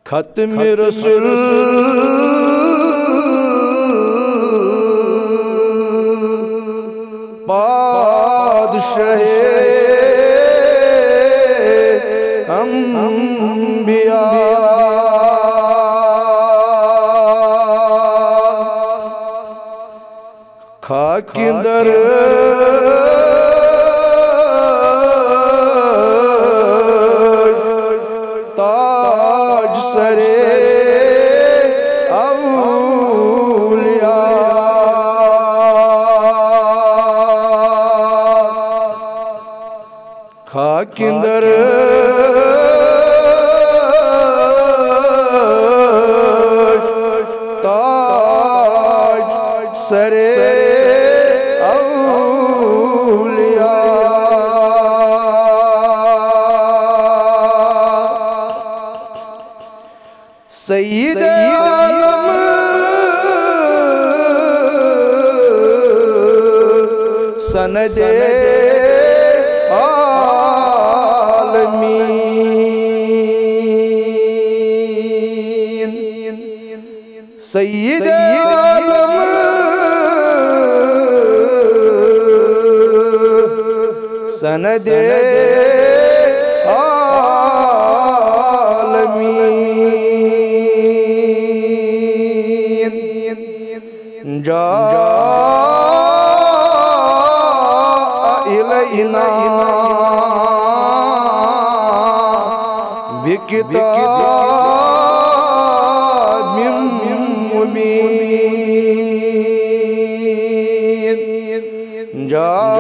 ختم رسول بادشاہ انبیاء خاک اندر تاج سر اولیاء خاک اندر تاج سر سید عالم سند عالمین سید عالم سند عالمین جاء إلينا بكتاب مبين جاء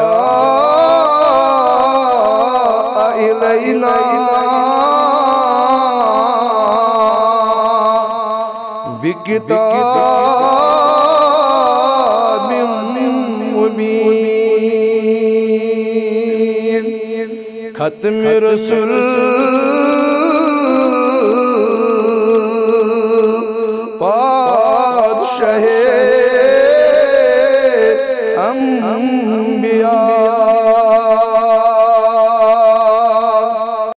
إلينا بكتاب مبين ختم رسول بادشاہ